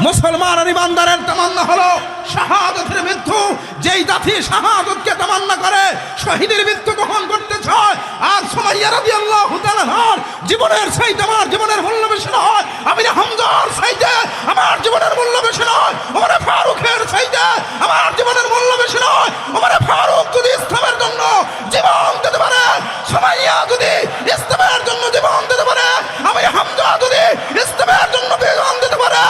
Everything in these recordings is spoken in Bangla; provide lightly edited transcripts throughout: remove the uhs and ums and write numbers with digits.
মুসলমান আর ইমানদারের তামান্না হলো শাহাদাতের মৃত্যু। যেই জাতি শাহাদাতকে তামান্না করে, শহীদের মৃত্যু গ্রহণ করতে চায়, আর সুমাইয়া রাদিয়াল্লাহু তাআলা জীবনের চাইতে আমার জীবনের মূল্য বেশি নয়, আমির হামজার চাইতে আমার জীবনের মূল্য বেশি নয়, ওমর ফারুকের চাইতে আমার জীবনের মূল্য বেশি নয়। ওমর ফারুক যদি ইসলামের জন্য জীবন দিতে পারে, সুমাইয়া যদি ইসলামের জন্য জীবন দিতে পারে, আমির হামজা যদি ইসলামের জন্য জীবন দিতে পারে,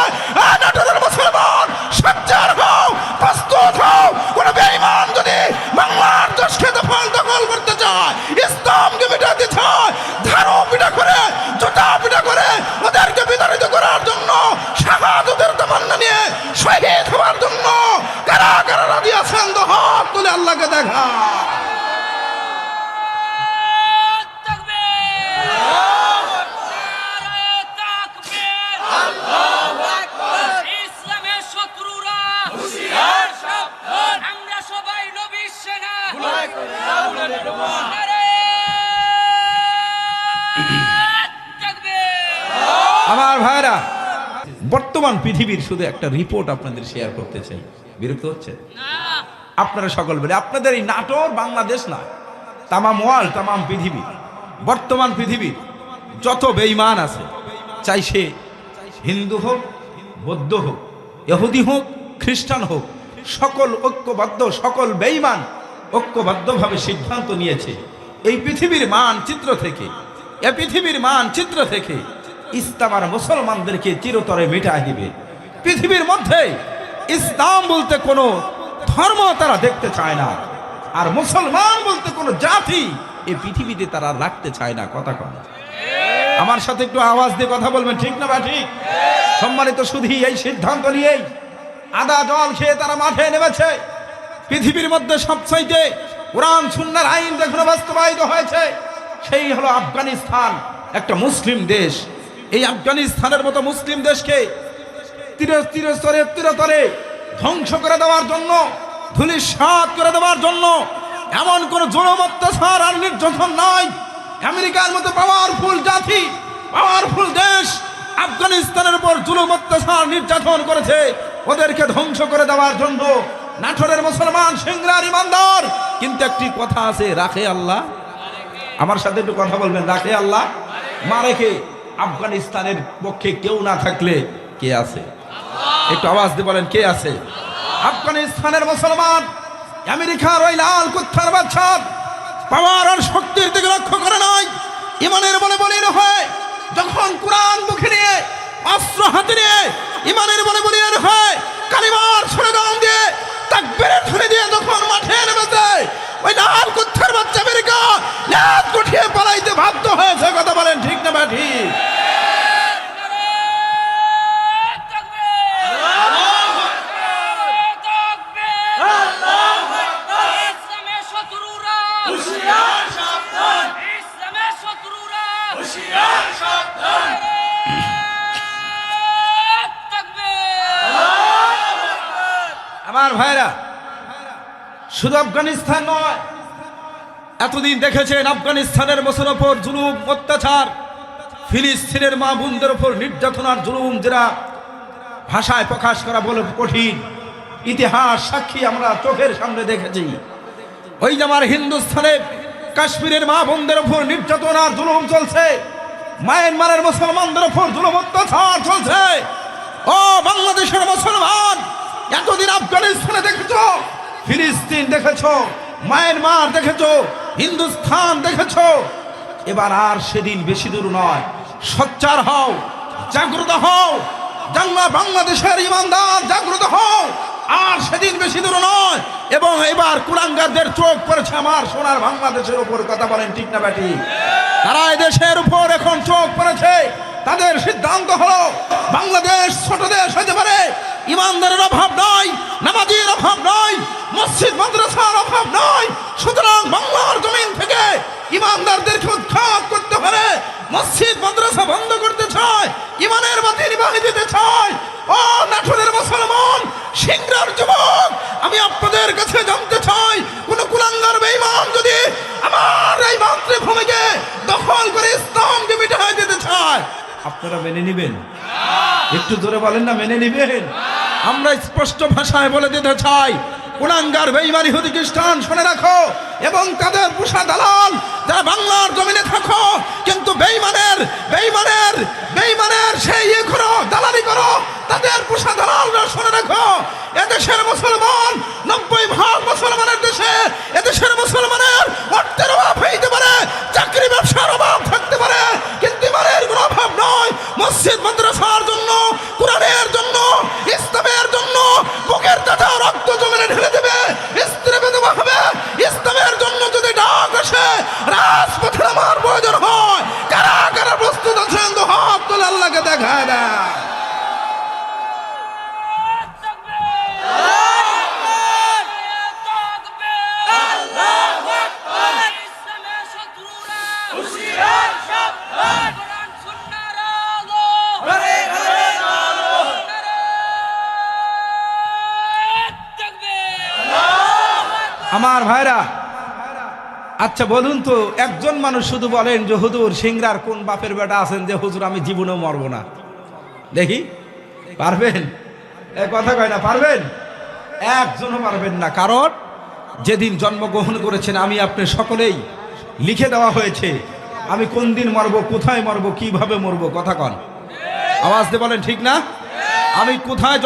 নাটোরের মুসলমান সজ্জার হও, প্রস্তুত হও। কোন বেঈমান যদি বাংলার দেশকে দখল করতে চায়, ইসলামকে মিটাতে চায়, ধারো পিটা করে, জুতা পিটা করে ওদেরকে বিতাড়িত করার জন্য, শাহাদাতের তামান্না নিয়ে শহীদ হওয়ার জন্য কারা কারা রাজি আছেন? তো হাত তুলে আল্লাহকে দেখা। আমার ভাইরা, বর্তমান পৃথিবীর শুধু একটা রিপোর্ট আপনাদের শেয়ার করতে চাই। বিরক্ত হচ্ছে? আপনারা সকল বলে আপনাদের এই নাটোর বাংলাদেশ না, তামাম ওয়ার্ল্ড, তামাম পৃথিবী, বর্তমান পৃথিবীর যত বেঈমান আছে, চাই সে হিন্দু হোক, বৌদ্ধ হোক, ইহুদি হোক, খ্রিস্টান হোক, সকল ঐক্যবদ্ধ, সকল বেঈমান ঐক্যবদ্ধভাবে সিদ্ধান্ত নিয়েছে এই পৃথিবীর মানচিত্র থেকে, এই পৃথিবীর মানচিত্র থেকে ইসলাম আর মুসলমানদেরকে চিরতরে মিটাই দিবে। পৃথিবীর মধ্যে ইসলাম বলতে কোনো ধর্ম তারা দেখতে চায় না, আর মুসলমান বলতে কোনো জাতি এই পৃথিবীতে তারা রাখতে চায় না। কথা কন, আমার সাথে একটু আওয়াজ দিয়ে কথা বলবেন, ঠিক না বা ঠিক? সম্মানিত শুধু এই সিদ্ধান্ত নিয়েই আদা জল খেয়ে তারা মাঠে নেমেছে। পৃথিবীর মধ্যে সবচাইতে কোরআন সুন্নাহর আইন যেখানে বাস্তবায়িত হয়েছে সেই হলো আফগানিস্তান, একটা মুসলিম দেশ। এই আফগানিস্তানের মতো মুসলিম দেশকে চিরতরে ধ্বংস করে দেওয়ার জন্য, ধূলিসাৎ করে দেওয়ার জন্য এমন কোন জুলুম, অত্যাচার আর নির্যাতন নাই। আমেরিকার মতো পাওয়ারফুল জাতি, পাওয়ারফুল দেশ আফগানিস্তানের উপর জুলুম, অত্যাচার, নির্যাতন করেছে। ওদেরকে ধ্বংস করে দেওয়ার জন্য নাটোরের মুসলমান সিংড়ার ইমানদার কিন্তু একটি কথা আছে, রাখে আল্লাহ। আমার সাথে একটু কথা বলবেন, রাখে আল্লাহ। মারে কে? আফগানিস্তানের পক্ষে কেউ না থাকলে কে আছে? একটু আওয়াজ দিয়ে বলেন, কে আছে? আফগানিস্তানের মুসলমান আমেরিকার ওই লাল কুত্তার বাচ্চা পাওয়ার আর শক্তির দিকে লক্ষ্য করে নয়, ইমানের বলে বলির হয়। যখন কোরআন মুখে নিয়ে, অস্ত্র হাতে নিয়ে, ইমানের বলে বলির হয়, কালিমার স্লোগান দিয়ে, তাকবীরের ধ্বনি দিয়ে যখন মাঠে নেমেছে, ওই লাল কুত্তার বাচ্চা আমেরিকা লেজ গুটিয়ে পালাইতে বাধ্য হয়েছে। কথা বলেন, ঠিক না বা ঠিক? আমার ভাইরা, শুধু আফগানিস্তান নয়, এতদিন দেখেছেন আফগানিস্তানের মুসলমানের উপর জুলুম, অত্যাচার, ফিলিস্তিনের মা বোনদের উপর নির্যাতন আর জুলুম, যেটা ভাষায় প্রকাশ করা বলে কঠিন। ইতিহাস সাক্ষী, আমরা চোখের সামনে দেখেছি। ওই যে আমার হিন্দুস্তানে কাশ্মীরের মা বোনদের উপর নির্যাতন আর জুলুম চলছে, মায়ানমারের মুসলমানদের উপর জুলুম, অত্যাচার চলছে। ও বাংলাদেশের মুসলমান, এতদিন আফগানিস্তানে দেখেছো, ফিলিস্তিন দেখেছো, মায়ানমার দেখেছো, হিন্দুস্তান দেখেছো, এবার আর সেদিন বেশি দূর নয়। সোচ্চার হও, জাগ্রত হও, বাংলাদেশের ইমানদার জাগ্রত হও, আর সেদিন বেশি দূর নয়। এবং এবার কুলাঙ্গারদের চোখ পড়েছে আমার সোনার বাংলাদেশের উপর। কথা বলেন, ঠিক না ব্যাটি? তারা এই দেশের উপর এখন চোখ পড়েছে। তাদের সিদ্ধান্ত হলো বাংলাদেশ ছোট দেশ হতে পারে, ইমানদারের অভাব নয়, নামাজীর অভাব নয়, মসজিদ মাদ্রাসার অভাব নয়। সুতরাং বাংলার জমিন থেকে ইমানদারদেরকে উৎখাত করতে পারে, মসজিদ মাদ্রাসা বন্ধ করতে চায়, ইমানের বাতি নিভাই দিতে চায়। ও নাটোরের মুসলমান, সিংড়ার যুবক, আমি আপনাদের কাছে জানতে চাই, কোন কুলাঙ্গার বেঈমান যদি আমার এই মাতৃভূমিকে দখল করে ইসলামকে মিটাই দিতে চায়, আপনারা মেনে নেবেন? একটু জোরে বলেন না, মেনে নিবেন? আমরা স্পষ্ট ভাষায় বলে দিতে চাই, কুলাঙ্গার বেঈমান ইহুদি খ্রিস্টান শুনে রাখো, এবং তাদের পোষা দালাল যারা বাংলার জমিনে থাকো, কিন্তু বেঈমানের সেই করো, দালালি করো, তাদের পোষা দালালরা শুনে রাখো, এদেশের মুসলমান 90% মুসলমানের দেশে, এদেশের মুসলমানের অর্থের অভাব হইতে পারে, চাকরি ব্যবসার অভাব থাকতে পারে, কিন্তু ইমানের কোনো অভাব নয়। মসজিদ মাদ্রাসার জন্য, কোরআনের জন্য, ইসলামের জন্য বুকের তাজা রক্ত জমিনে ঢেলে দেবে, স্ত্রী বিধবা হবে। ইসলামের জন্য যদি ডাক আসে, রাজপথে আমার প্রয়োজন হয়, কারা কারা প্রস্তুত আছেন তো হাত তুলে আল্লাহকে দেখায় দেয়। আমার ভাইরা, আচ্ছা বলুন তো, একজন মানুষ শুধু বলেন যে হুজুর সিংড়ার কোন বাপের বেটা আছেন যে হুজুর আমি জীবনেও মরব না? দেখি, পারবেন? এই কথা কয় না, পারবেন? একজনও পারবেন না। কারণ যেদিন জন্মগ্রহণ করেছেন আমি আপনি সকলেই লিখে দেওয়া হয়েছে আমি কোন দিন মরব, কোথায় মরব, কিভাবে মরব। কথা কন, আওয়াজ দিয়ে বলেন, ঠিক না? আমি কোথায়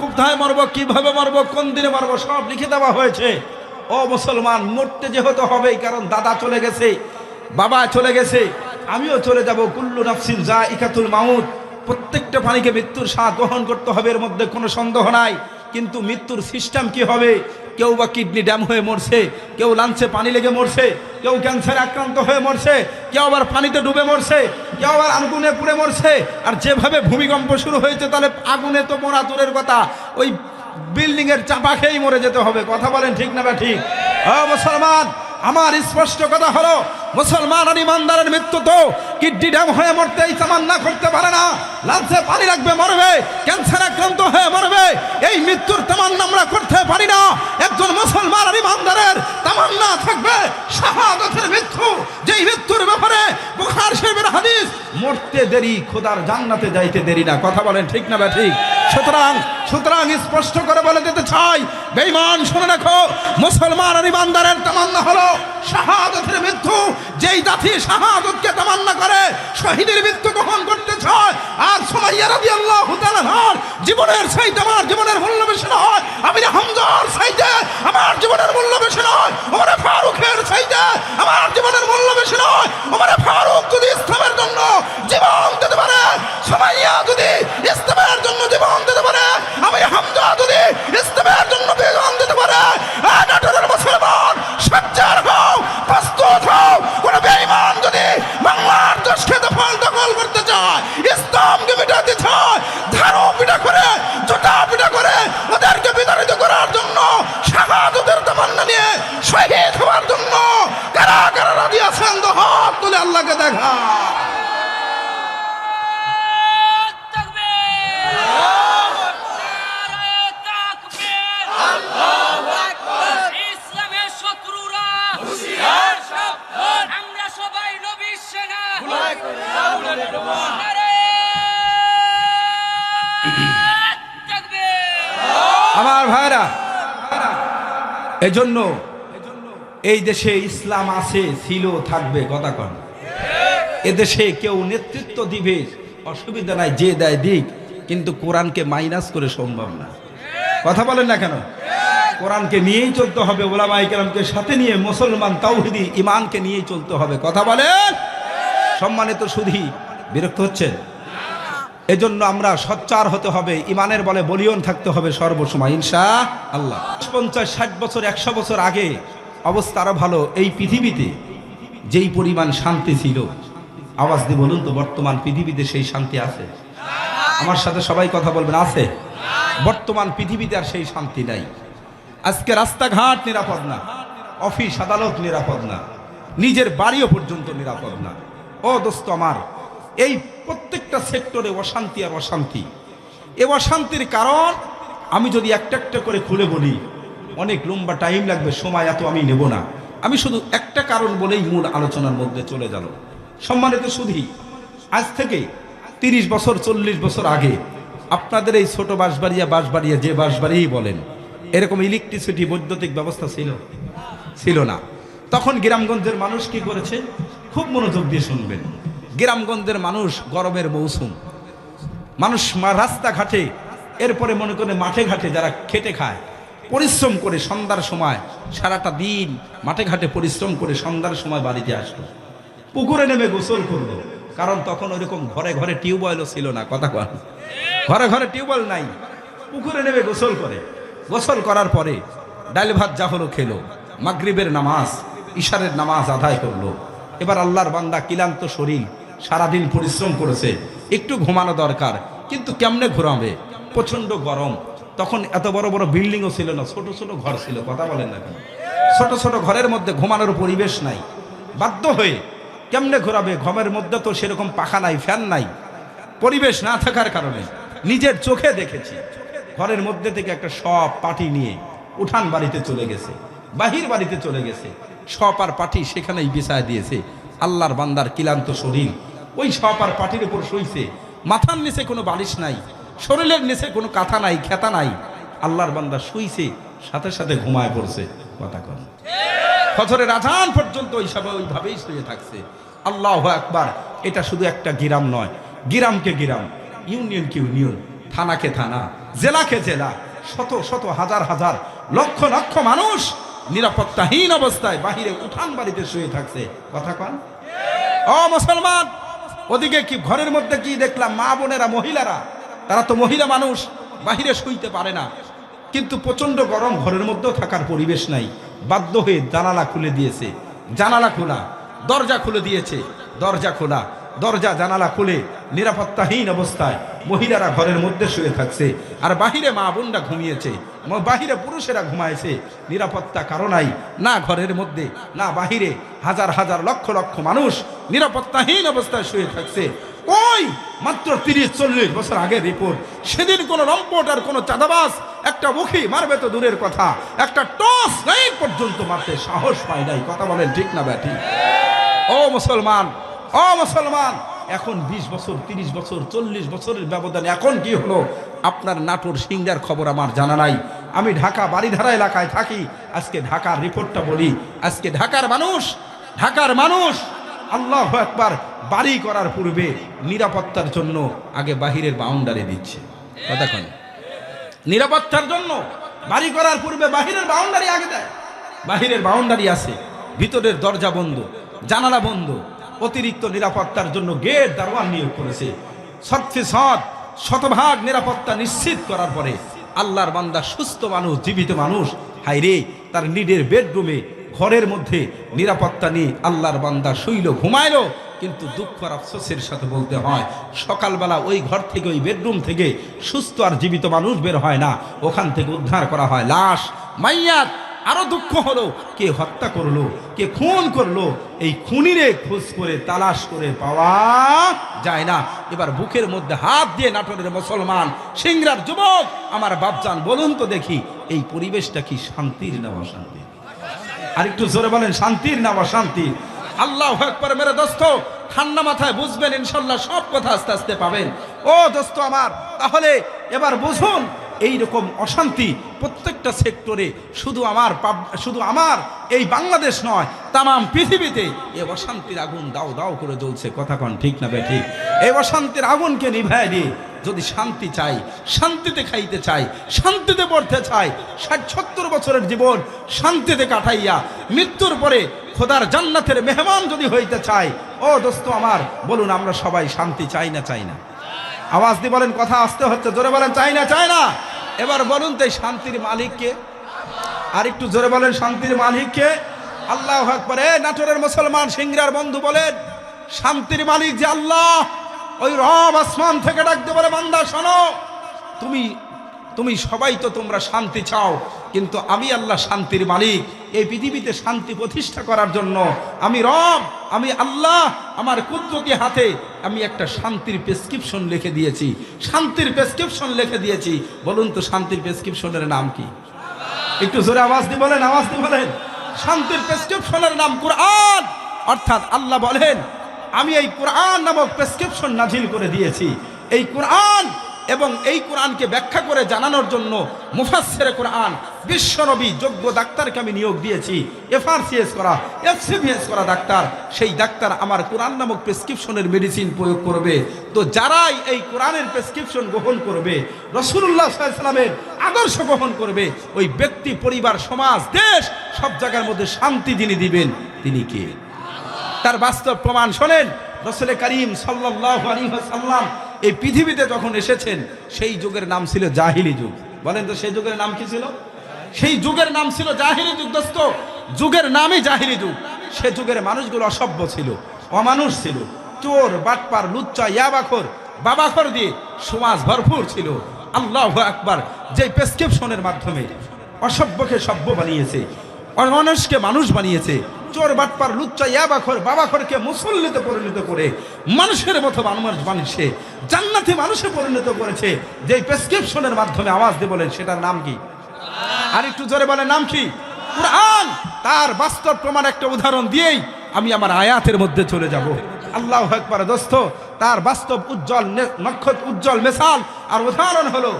কোথায় মরব, কিভাবে মরব, কোন দিনে মরব, সব লিখে দেওয়া হয়েছে। ও মুসলমান, মরতে যেহেতু হবেই, কারণ দাদা চলে গেছে, বাবা চলে গেছে, আমিও চলে যাব। কুল্লু নাফসিন যায়িকাতুল মাউত, প্রত্যেকটা প্রাণীকে মৃত্যুর স্বাদ গ্রহণ করতে হবে, এর মধ্যে কোনো সন্দেহ নাই। কিন্তু মৃত্যুর সিস্টেম কি হবে? কেউ বা কিডনি ড্যাম হয়ে মরছে, কেউ লাঞ্চে পানি লেগে মরছে, কেউ ক্যান্সারে আক্রান্ত হয়ে মরছে, কেউ আবার পানিতে ডুবে মরছে, কেউ আবার আগুনে পুড়ে মরছে। আর যেভাবে ভূমিকম্প শুরু হয়েছে, তাহলে আগুনে তো মরা দূরের কথা, ওই বিল্ডিং এর চাপা খেয়েই মরে যেতে হবে। কথা বলেন, ঠিক না? ঠিক। ও মুসলমান, আমার স্পষ্ট কথা হলো, মুসলমান আর ইমানদারের মৃত্যু তো কিডনি ড্যাম হয়ে মরতেই তামান্না করতে পারে না। লাঞ্চে পানি লাগবে, মরবে, ক্যান্সার আক্রান্ত হয়ে মরবে, এই মৃত্যুর তামান্না আমরা করতে পারি না। একজন মুসলমান আর ইমানদারের তামান্না থাকবে শাহাদাতের মৃত্যু, যেই মৃত্যুর ব্যাপারে বুখারী শরীফের হাদিস, মরতে দেরি খোদার জান্নাতে যাইতে দেরি না। কথা বলেন, ঠিক না? ঠিক। সুতরাং স্পষ্ট করে বলে দিতে চাই, বেঈমান শুনে রাখো, মুসলমান আর ইমানদারের তামান্না হলো শাহাদাতের মৃত্যু। যেই জাতি শাহাদাতকে তামান্না করে, শহীদের মৃত্যু গ্রহণ করতে চায়, আর সুমাইয়া রাদিয়াল্লাহু তাআলা জীবনের চাইতে আমার জীবনের মূল্য বেশি নয়, আমি হামজার চাইতে আমার জীবনের মূল্য বেশি নয়, ওমর ফারুকের চাইতে আমার জীবনের মূল্য বেশি নয়। ওমর ফারুক যদি ইসলামের জন্য জীবন দিতে পারে, সুমাইয়া যদি ইসলামের জন্য জীবন দিতে পারে, আমি হামজা যদি ইসলামের জন্য জীবন দিতে পারে, মুসলমান সজ্জার হও, প্রস্তুত হও। কোন বেঈমান যদি বাংলার দেশকে দখল করতে চায়, ইসলামকে মিটাতে চায়, ধারো পিটা করে, জোটা পিটা করে ওদেরকে বিতাড়িত করার জন্য, শাহাদাতের তামান্না নিয়ে শহীদ হওয়ার জন্য কারা কারা রাজি আছেন তো হাত তুলে আল্লাহকে দেখা। আমার ভাইরা, এজন্য এই দেশে ইসলাম আছে, ছিল, থাকবে। কথা কন, এদেশে কেউ নেতৃত্ব দিবে, অসুবিধা নাই, যে দেয় দিক, কিন্তু কোরআনকে মাইনাস করে সম্ভব না। কথা বলেন না কেন? কোরআনকে নিয়েই চলতে হবে, উলামায়ে কেরামকে সাথে নিয়ে, মুসলমান তাওহীদি ঈমানকে নিয়েই চলতে হবে। কথা বলেন। সম্মানিত সুধী, বিরক্ত হচ্ছেন? এজন্য আমরা সোচ্চার হতে হবে, ইমানের বলে বলিয়ন থাকতে হবে সর্বসময়, ইনশাআল্লাহ। 50-60 বছর, 100 বছর আগে অবস্থা আরো ভালো। এই পৃথিবীতে যেই পরিমাণ শান্তি ছিল, আওয়াজ দিয়ে বলুন তো, বর্তমান পৃথিবীতে সেই শান্তি আছে? আমার সাথে সবাই কথা বলবেন, আছে? বর্তমান পৃথিবীতে আর সেই শান্তি নাই। আজকে রাস্তাঘাট নিরাপদ না, অফিস আদালত নিরাপদ না, নিজের বাড়িও পর্যন্ত নিরাপদ না। ও দোস্ত আমার, এই প্রত্যেকটা সেক্টরে অশান্তি আর অশান্তি। এই অশান্তির কারণ আমি যদি একটা একটা করে খুলে বলি, অনেক লম্বা টাইম লাগবে, সময় এত আমি নেব না। আমি শুধু একটা কারণ বলেই মূল আলোচনার মধ্যে চলে যাব। সম্মানিত সুধী, আজ থেকে 30 বছর 40 বছর আগে আপনাদের এই ছোট বাঁশবাড়িয়া যে বাঁশবাড়িই বলেন, এরকম ইলেকট্রিসিটি বৈদ্যুতিক ব্যবস্থা ছিল না। তখন গ্রামগঞ্জের মানুষ কি করেছে, খুব মনোযোগ দিয়ে শুনবেন। গ্রামগঞ্জের মানুষ, গরমের মৌসুম, মানুষ রাস্তাঘাটে, এরপরে মনে করে মাঠে ঘাটে যারা খেটে খায়, পরিশ্রম করে সন্ধ্যার সময় সারাটা দিন মাঠে ঘাটে পরিশ্রম করে সন্ধ্যার সময় বাড়িতে আসলো, পুকুরে নেমে গোসল করলো। কারণ তখন ওইরকম ঘরে ঘরে টিউবওয়েলও ছিল না, কথা কন, ঘরে ঘরে টিউবওয়েল নাই। পুকুরে নেমে গোসল করে, গোসল করার পরে ডাল ভাত যা হলো খেলো, মাগরিবের নামাজ ইশারের নামাজ আদায় করলো। এবার আল্লাহর বান্দা ক্লান্ত শরীর, সারাদিন পরিশ্রম করেছে, একটু ঘুমানো দরকার, কিন্তু কেমনে ঘুরাবে, প্রচন্ড গরম। তখন এত বড় বড় বিল্ডিংও ছিল না, ছোট ছোট ঘর ছিল, কথা বলেন না কেন? ছোট ছোট ঘরের মধ্যে ঘুমানোর পরিবেশ নাই, বাধ্য হয়ে কেমনে ঘোরাবে? ঘরের মধ্যে তো সেরকম পাখা নাই, ফ্যান নাই, পরিবেশ না থাকার কারণে নিজের চোখে দেখেছি ঘরের মধ্যে থেকে একটা সব পাটি নিয়ে উঠান বাড়িতে চলে গেছে, বাহির বাড়িতে চলে গেছে, সব আর পাটি সেখানেই বিছায় দিয়েছে। আল্লাহর বান্দার ক্লান্ত শরীর ওই সব আর পাটির উপর শুইছে, মাথার নিচে কোনো বালিশ নাই, শরীরের নিচে কোনো কাঁথা নাই, খেতা নাই। আল্লাহর বান্দা শুইছে, সাথে সাথে ঘুমায় পড়ছে, কথা কন। ফজরের আজান পর্যন্ত ওইভাবেই শুয়ে থাকছে। আল্লাহু আকবার। এটা শুধু একটা গ্রাম নয়, গ্রামকে গ্রাম, ইউনিয়নকে ইউনিয়ন, থানাকে থানা, জেলাকে জেলা, শত শত হাজার হাজার লক্ষ লক্ষ মানুষ নিরাপত্তাহীন অবস্থায় বাহিরে উঠান বাড়িতে শুয়ে থাকছে, কথা কন। ও মুসলমান, ওদিকে কি ঘরের মধ্যে কি দেখলাম? মা বোনেরা, মহিলারা, তারা তো মহিলা মানুষ, বাহিরে শুইতে পারে না, কিন্তু প্রচন্ড গরম, ঘরের মধ্যেও থাকার পরিবেশ নাই, বাধ্য হয়ে জানালা খুলে দিয়েছে, জানালা খোলা, দরজা খুলে দিয়েছে, দরজা খোলা, দরজা জানালা খুলে নিরাপত্তাহীন অবস্থায় মহিলারা ঘরের মধ্যে শুয়ে থাকছে, আর বাহিরে মা বোনরা ঘুমিয়েছে, বাহিরে পুরুষেরা ঘুমাইছে। নিরাপত্তা কারো নাই, না ঘরের মধ্যে না বাহিরে, হাজার হাজার লক্ষ লক্ষ মানুষ নিরাপত্তাহীন অবস্থায় শুয়ে থাকছে। ওই মাত্র 30-40 বছর আগের রিপোর্ট, সেদিন কোন লম্পট আর কোন চাঁদাবাজ একটা মুখী মারবে তো দূরের কথা, একটা টস লাইট পর্যন্ত মারতে সাহস পায় নাই, কথা বলেন ঠিক না ব্যাটি? ও মুসলমান, ও মুসলমান, এখন 20 বছর, 30 বছর, 40 বছরের ব্যবধানে এখন কি হলো? আপনার নাটোর সিংড়ার খবর আমার জানা নাই। আমি ঢাকা বাড়িধারা এলাকায় থাকি, আজকে ঢাকার রিপোর্টটা বলি। আজকে ঢাকার মানুষ আল্লাহু আকবার, বাড়ি করার পূর্বে নিরাপত্তার জন্য আগে বাহিরের বাউন্ডারি দিচ্ছে, কথা কন। নিরাপত্তার জন্য বাড়ি করার পূর্বে বাহিরের বাউন্ডারি আগে দেয়। বাহিরের বাউন্ডারি আছে, ভিতরের দরজা বন্ধ, জানালা বন্ধ, অতিরিক্ত নিরাপত্তার জন্য গেট দারোয়ান নিয়োগ করেছে। শতভাগ নিরাপত্তা নিশ্চিত করার পরে আল্লাহর বান্দা, সুস্থ মানুষ, জীবিত মানুষ, হায়রে তার নিজের বেডরুমে ঘরের মধ্যে নিরাপত্তা নিয়ে আল্লাহর বান্দা শুইল, ঘুমাইলো, কিন্তু দুঃখ আর আফসোসের সাথে বলতে হয় সকালবেলা ওই ঘর থেকে, ওই বেডরুম থেকে সুস্থ আর জীবিত মানুষ বের হয় না, ওখান থেকে উদ্ধার করা হয় লাশ, মাইয়াত। আরো দুঃখ হলো, কে হত্যা করলো, কে খুন করলো, এই খুনিরে খোঁজ করে তালাশ করে পাওয়া যায় না। এবার বুকের মধ্যে হাত দিয়ে নাটোরের মুসলমান, সিংড়ার যুবক, আমার বাপজান, বলুন তো দেখি, এই পরিবেশটা কি শান্তির না অশান্তি? আর একটু জোরে বলেন, শান্তির না অশান্তি? আল্লাহু আকবার। মেরে দোস্ত, ঠান্ডা মাথায় বুঝবেন, ইনশাল্লাহ সব কথা আস্তে আস্তে পাবেন। ও দোস্ত আমার, তাহলে এবার বুঝুন, এইরকম অশান্তি প্রত্যেকটা সেক্টরে, শুধু আমার এই বাংলাদেশ নয়, তামাম পৃথিবীতে এই অশান্তির আগুন দাও দাও করে জ্বলছে, কথা কন ঠিক না বেঠিক? এই অশান্তির আগুনকে নিভায় দিয়ে যদি শান্তি চাই, শান্তিতে খাইতে চাই, শান্তিতে পড়তে চাই, 60-70 বছরের জীবন শান্তিতে কাটাইয়া মৃত্যুর পরে খোদার জান্নাতের মেহমান যদি হইতে চাই, ও দোস্ত আমার, বলুন আমরা সবাই শান্তি চাই না? চাই না? আওয়াজ দিয়ে বলেন, কথা আসতে হচ্ছে, জোরে বলেন, চাই না? চাই না? এবার বলুন তো, শান্তির মালিককে? আর একটু জোরে বলেন, শান্তির মালিককে? আল্লাহু আকবার। নাটোরের মুসলমান, সিংড়ার বন্ধু বলেন, শান্তির মালিক যে আল্লাহ। ওই রব আসমান থেকে ডাকতে বলে, বান্দা শোনো, তুমি সবাই তো তোমরা শান্তি চাও, কিন্তু আমি আল্লাহ শান্তির মালিক। এই পৃথিবীতে শান্তি প্রতিষ্ঠা করার জন্য আমি রব, আমি আল্লাহ, আমার কুদরতি হাতে আমি একটা শান্তির প্রেসক্রিপশন লিখে দিয়েছি, শান্তির প্রেসক্রিপশন লিখে দিয়েছি। বলুন তো, শান্তির প্রেসক্রিপশনের নাম কি? একটু জোরে আওয়াজ দিয়ে বলেন, আওয়াজ দিয়ে বলেন। শান্তির প্রেসক্রিপশনের নাম কুরআন। অর্থাৎ আল্লাহ বলেন, আমি এই কুরআন নামক প্রেসক্রিপশন নাজিল করে দিয়েছি। এই কুরআন এবং এই কোরআনকে ব্যাখ্যা করে জানানোর জন্য মুফাসসিরে কোরআন বিশ্বনবী যোগ্য ডাক্তারকে আমি নিয়োগ দিয়েছি, এফআরসিএস করা এফসিভিএস করা ডাক্তার। সেই ডাক্তার আমার কোরআন নামক প্রেসক্রিপশনের মেডিসিন প্রয়োগ করবে। তো যারাই এই কোরআনের প্রেসক্রিপশন গ্রহণ করবে, রাসূলুল্লাহ সাল্লাল্লাহু আলাইহি ওয়াসাল্লামের আদর্শ গ্রহণ করবে, ওই ব্যক্তি, পরিবার, সমাজ, দেশ সব জায়গার মধ্যে শান্তি যিনি দিবেন তিনি কে? তার বাস্তব প্রমাণ শোনেন। রাসূল করিম সাল্লাল্লাহু আলাইহি ওয়াসাল্লাম এই পৃথিবীতে যখন এসেছেন সেই যুগের নাম ছিল জাহিলি যুগ। বলেন তো সেই যুগের নাম কি ছিল? সেই যুগের নাম ছিল জাহিলি যুগ। দোস্ত, যুগের নামই জাহিলি যুগ। সে যুগের মানুষগুলো অসভ্য ছিল, অমানুষ ছিল, চোর, বাটপার, লুচ্চা, ইয়াবাখোর, বাবাখোর দিয়ে সমাজ ভরপুর ছিল। আল্লাহু আকবার। যে প্রেসক্রিপশনের মাধ্যমে অসভ্যকে সভ্য বানিয়েছে, অমানুষকে মানুষ বানিয়েছে, চোর, বাটপার, লুচ্চা, ইয়াবাখোর, বাবাখোরকে মুসল্লিতে পরিণত করে মানুষের মতো মানুষে জান্নাতি মানুষে পরিণত করেছে। যে প্রেসক্রিপশনের মাধ্যমে আওয়াজ দিয়ে বলেন সেটার নাম কি? আর একটু জোরে বলেন নাম কি? কোরআন। তার বাস্তব প্রমাণ একটা উদাহরণ দিয়েই আমি আমার আয়াতের মধ্যে চলে যাব। আল্লাহু আকবার। দোস্ত, তার বাস্তব উজ্জ্বল নক্ষত্র, উজ্জ্বল মিসাল আর উদাহরণ হলো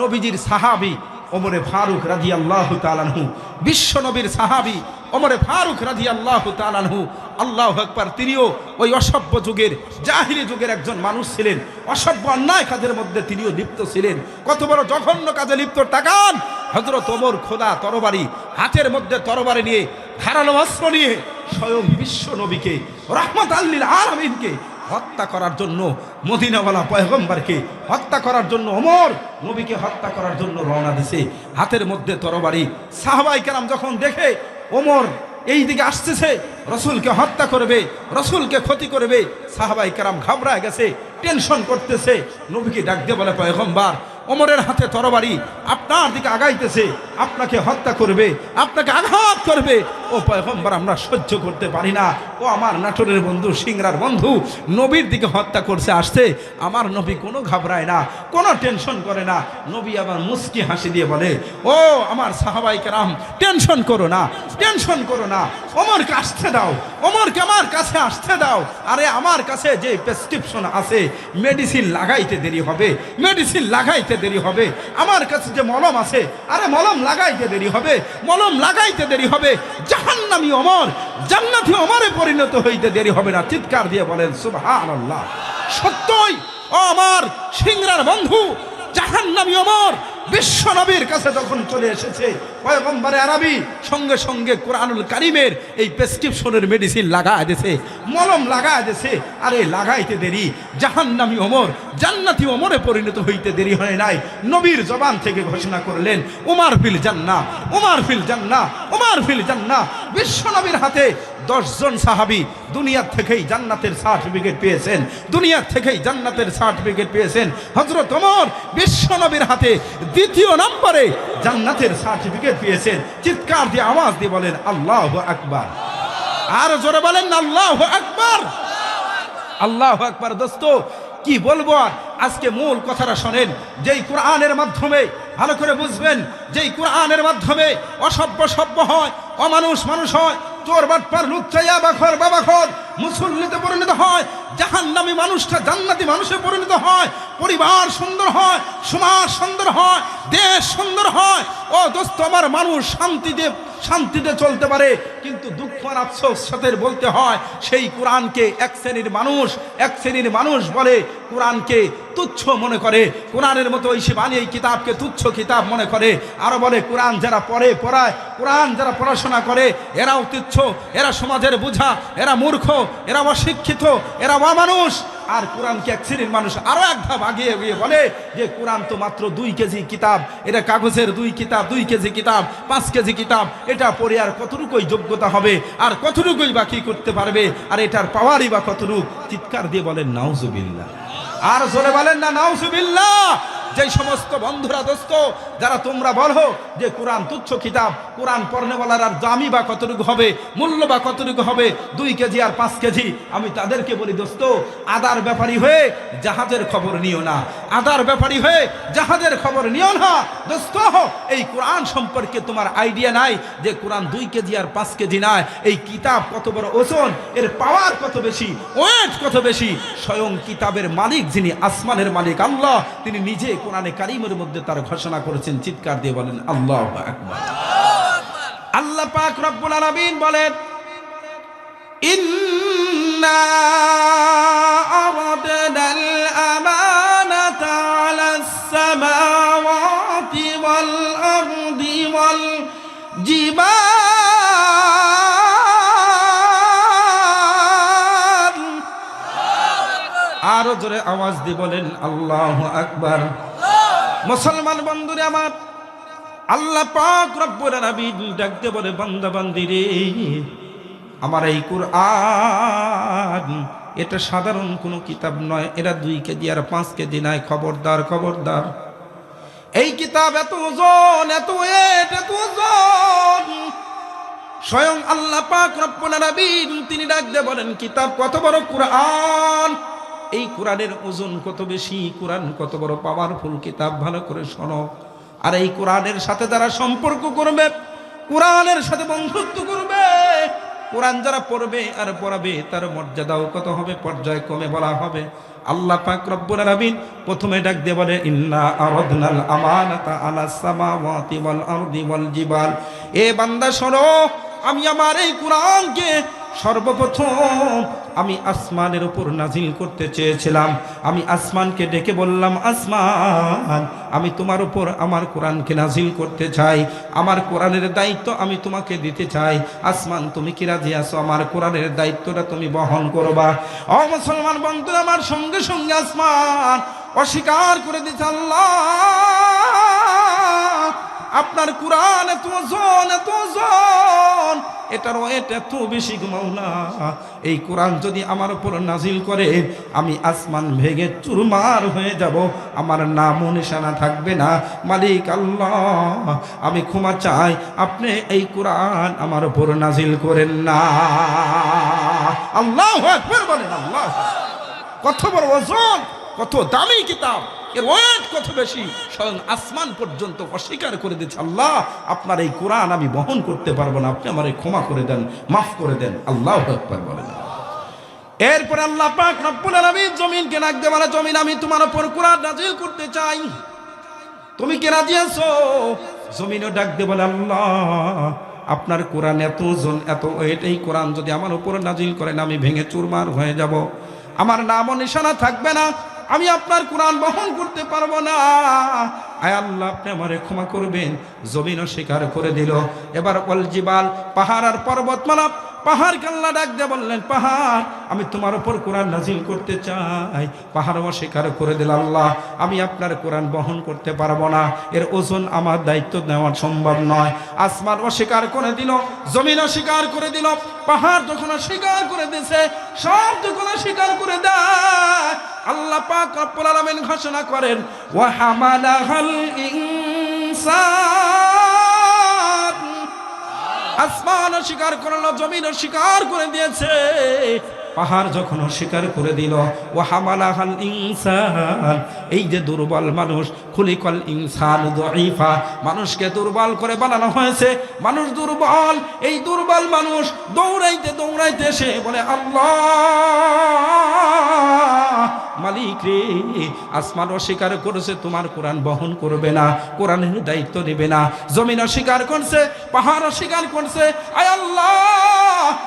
নবীজির সাহাবী ওমরে ফারুক রাদিয়াল্লাহু তাআলা আনহু। বিশ্ব নবীর সাহাবী ওমরে ফারুক রাদিয়াল্লাহু তাআলা আনহু। আল্লাহু আকবার। তিনিও ওই অসভ্য যুগের, জাহিলি যুগের একজন মানুষ ছিলেন। অসভ্য অন্যায় কাজের মধ্যে তিনিও লিপ্ত ছিলেন। কত বড় জঘন্য কাজে লিপ্ত! টাকান হযরত ওমর খোদা তরবারি, হাতের মধ্যে তরবারি নিয়ে, ধারালো অস্ত্র নিয়ে স্বয়ং বিশ্ব নবীকে, রাহমাতাল লিল আলামিনকে হত্যা করার জন্য, মদিনাওয়ালা পয়গম্বরকে হত্যা করার জন্য ওমর নবীকে হত্যা করার জন্য রওনা দিছে, হাতের মধ্যে তরবারি। সাহাবায়ে কেরাম যখন দেখে ওমর এই দিকে আসতেছে, রসুলকে হত্যা করবে, রসুলকে ক্ষতি করবে, সাহাবায়ে কেরাম ঘাবড়ায় গেছে, টেনশন করতেছে। নবীকে ডাক দিয়ে বলে, পয়গম্বর, ওমরের হাতে তরবারি আপনার দিকে আগাইতেছে, আপনাকে হত্যা করবে, আপনাকে আঘাত করবে। ও পয়গম্বর, আমরা সহ্য করতে পারি না। ও আমার নাটোরের বন্ধু, সিংড়ার বন্ধু, নবীর দিকে হত্যা করছে আসছে। আমার নবী কোনো ঘাবড়ায় না, কোনো টেনশন করে না। নবী আবার মুস্কি হাসি দিয়ে বলে, ও আমার সাহাবায়ে কেরাম, টেনশন করো না, টেনশন করো না, ওমরকে আসতে দাও, ওমরকে আমার কাছে আসতে দাও। আরে আমার কাছে যে প্রেসক্রিপশন আছে, মেডিসিন লাগাইতে দেরি হবে, মেডিসিন লাগাইতে দেরি হবে। আমার কাছে যে মলম আছে, আরে মলম লাগাইতে দেরি হবে, মলম লাগাইতে দেরি হবে। জাহান্নামী ওমর জান্নাতি ওমরে পরিণত হইতে দেরি হবে না। চিৎকার দিয়ে বলেন সুবহানাল্লাহ। সত্যই ও আমার সিংড়ার বন্ধু, জাহান্নামী ওমর বিশ্ব নবীর কাছে যখন চলে এসেছে, পয়গম্বরে আরবি সঙ্গে সঙ্গে কোরআনুল কারীমের এই প্রেসক্রিপশনের মেডিসিন লাগায় দিয়েছে, মলম লাগায় দিয়েছে। আরে লাগাইতে দেরি, জাহান্নামী ওমর জান্নাতি ওমরে পরিণত হইতে দেরি হয় নাই। নবীর জবান থেকে ঘোষণা করলেন, উমার ফিল জান্নাহ, উমার ফিল জান্নাহ, উমার ফিল জান্নাহ। বিশ্ব নবীর হাতে 10 জন সাহাবী দুনিয়ার থেকেই জান্নাতের সার্টিফিকেট পেয়েছেন, দুনিয়ার থেকেই জান্নাতের সার্টিফিকেট পেয়েছেন। হযরত ওমর বিশ্ব নবীর হাতে দ্বিতীয় নম্বরে জান্নাতের সার্টিফিকেট পেয়েছেন। চিৎকার দিয়ে আওয়াজ দিয়ে বলেন আল্লাহু আকবার। আর জোরে বলেন আল্লাহু আকবার, আল্লাহু আকবার। দোস্ত, কি বলবো আর? আজকে মূল কথাটা শোনেন। যেই কোরআনের মাধ্যমে ভালো করে বুঝবেন, যেই কোরআনের মাধ্যমে অসভ্য সভ্য হয়, অমানুষ মানুষ হয়, চোর, বাটপার, লুচ্চা, ইয়াবাখোর, বাবাখোর মুসল্লিতে পরিণত হয়, জাহান্নামী মানুষটা জান্নাতি মানুষে পরিণত হয়, পরিবার সুন্দর হয়, সমাজ সুন্দর হয়, দেশ সুন্দর হয়। ও দোস্ত আমার, মানুষ শান্তিতে চলতে পারে, কিন্তু দুঃখ আর আফসোস সাথে বলতে হয় সেই কোরআনকে এক শ্রেণীর মানুষ বলে, কোরআনকে তুচ্ছ মনে করে, কোরআনের মতো ঐশী বাণী এই কিতাবকে তুচ্ছ কিতাব মনে করে। আরো বলে কোরআন যারা পড়ায়, কোরআন যারা পড়াশোনা করে এরাও তুচ্ছ, এরা সমাজের বোঝা, এরা মূর্খ, এরা অশিক্ষিত, এরা অমানুষ। আর কোরআনকে এক শ্রেণীর মানুষ আরো এক ধাপ আগিয়ে গিয়ে বলে যে কোরআন তো মাত্র 2 কেজি কিতাব, এটা কাগজের 2 কেজি কিতাব, 5 কেজি কিতাব, এটা পড়ে আর কতটুকুই যোগ্যতা হবে, আর কতটুকুই বাকি করতে পারবে, আর এটার পাওয়ারই বা কতটুকু? চিৎকার দিয়ে বলেন নাউজুবিল্লাহ। আর জোরে বলেন না নাউজুবিল্লাহ। যেই সমস্ত বন্ধুরা, দোস্ত, যারা তোমরা বলো যে কোরআন তুচ্ছ কিতাব, কোরআন পড়নেওয়ালার আর দামি বা কতটুকু হবে, মূল্য বা কতটুকু হবে, 2 কেজি আর 5 কেজি, আমি তাদেরকে বলি, দোস্ত, আদার ব্যাপারী হয়ে জাহাজের খবর নিও না, আদার ব্যাপারী হয়ে জাহাজের খবর নিও না। দোস্ত, এই কোরআন সম্পর্কে তোমার আইডিয়া নাই যে কোরআন 2 কেজি আর 5 কেজি নয়, এই কিতাব কত বড় ওজন, এর পাওয়ার কত বেশি, ওয়েট কত বেশি। স্বয়ং কিতাবের মালিক যিনি আসমানের মালিক আল্লাহ, তিনি নিজে কোরআনে কারীমের মধ্যে তার ঘোষণা করেছেন। চিৎকার দিয়ে বলেন আল্লাহু আকবার। আল্লাহ পাক রব্বুল আলামিন বলেন, ইন্না আরাদনাল আমানাতা আলাস সামাওয়াতি ওয়াল আরদি ওয়াল জিবাল। আরো জোরে আওয়াজ দিয়ে বলেন আল্লাহু আকবার। মুসলমান বন্ধুরে আমার, আল্লাহ পাক রব্বুল আলামিন ডাকতে বলে, বান্দা বান্দি রে, আমার এই কুরআন এটা সাধারণ কোনো কিতাব নয়, এটা 2 কেজি আর 5 কেজি নয়। খবরদার খবরদার, এই কিতাব এত ওজন, এত ওয়েট, এত ওজন। স্বয়ং আল্লাহ পাক রব্বুল আলামিন তিনি ডাকতে বলেন, কিতাব কত বড় কুরআন, এই কোরআনের ওজন কত বেশি, কোরআন কত বড় পাওয়ারফুল কিতাব, ভালো করে শোনো। আর এই কোরআনের সাথে যারা সম্পর্ক করবে, কোরআনের সাথে বন্ধুত্ব করবে, কোরআন যারা পড়বে আর পড়াবে, তার মর্যাদাও কত হবে, পর্যায়ক্রমে বলা হবে। আল্লাহ পাক রব্বুল আলামিন প্রথমে ডাক দিয়ে বলে, ইন্না আরাদনাল আমানাতা আলাস সামাওয়াতি ওয়াল আরদি ওয়াল জিবাল। এ বান্দা শোনো, আমি আমার এই কোরআনকে সর্বপ্রথম আমি আসমানের উপর নাজিল করতে চেয়েছিলাম। আমি আসমানকে ডেকে বললাম, আসমান, আমি তোমার উপর আমার কোরআনকে নাজিল করতে চাই, আমার কোরআনের দায়িত্ব আমি তোমাকে দিতে চাই। আসমান, তুমি কি রাজি আছো আমার কোরআনের দায়িত্বটা তুমি বহন করবা? ও মুসলমান বন্ধুরা আমার, সঙ্গে সঙ্গে আসমান অস্বীকার করে দিচ্ছে, আল্লাহ আপনার কোরআন এত ওজন, এত ওজন, এটার ওয়েট এত বেশি গো মাওলা। এই কোরআন যদি আমার উপর নাজিল করে, আমি আসমান ভেঙে চুরমার হয়ে যাব, আমার নামও নিশানা থাকবে না। মালিক আল্লাহ, আমি ক্ষমা চাই, আপনি এই কোরআন আমার উপর নাজিল করেন না। আল্লাহু আকবার বলেন। আল্লাহ, কত বড় ওজন, কত দামি কিতাব, এর ওয়েট কত বেশি, স্বয়ং আসমান পর্যন্ত অস্বীকার করে দিচ্ছে, আল্লাহ আপনার এই কোরআন আমি বহন করতে পারবো না, আপনি আমারে ক্ষমা করে দেন, মাফ করে দেন। আল্লাহু আকবার বলেন। এরপর আল্লাহ পাক রব্বুল আলামিন জমিনকে ডাক দিয়ে বলে, জমিন, আমি তোমার উপর কোরআন নাজিল করতে চাই, তুমি কি রাজি আছো? জমিনও ডাক দিয়ে বলে, আল্লাহ আপনার কোরআন এত ওজন, এত ওয়েট, এই কোরআন যদি আমার উপর নাজিল করেন, আমি ভেঙে চুরমার হয়ে যাব, আমার নামও নিশানা থাকবে না, আমি আপনার কোরআন বহন করতে পারবো না। আয় আল্লাহ, আপনি আমারে ক্ষমা করবেন। জমিনও স্বীকার করে দিল। এবার ওয়াল জিবাল, পাহাড় আর পর্বতমালা, পাহাড়কে আল্লাহ ডাক দিয়ে বললেন, পাহাড়, আমি তোমার উপর কোরআন নাজিল করতে চাই। পাহাড়ও স্বীকার করে দিল, আল্লাহ আমি আপনার কোরআন বহন করতে পারবো না, এর ওজন আমার দায়িত্ব নেওয়া সম্ভব নয়। আসমান অস্বীকার করে দিল, জমিন অস্বীকার করে দিল, পাহাড় যখন অস্বীকার করে দিয়েছে, সব যখন অস্বীকার করে দেয়, আল্লাহ পাক রব্বুল আলামিন ঘোষণা করেন, ওয়া হামালাহাল ইনসান। আসমান অস্বীকার করলো, জমিন অস্বীকার করে দিয়েছে, পাহাড় যখন অস্বীকার করে দিল, ও হামালাহাল ইনসান, এই যে দুর্বল মানুষ, খুলিকাল ইনসানু যায়ীফা, মানুষকে দুর্বল করে বানানো হয়েছে, মানুষ দুর্বল, এই দুর্বল মানুষ দৌড়াইতে দৌড়াইতে সে বলে, আল্লাহ মালিক রে, আসমান অস্বীকার করেছে, তোমার কোরআন বহন করবে না, কোরআনের দায়িত্ব নেবে না। জমিন অস্বীকার করছে, পাহাড় অস্বীকার করছে, আয় আল্লাহ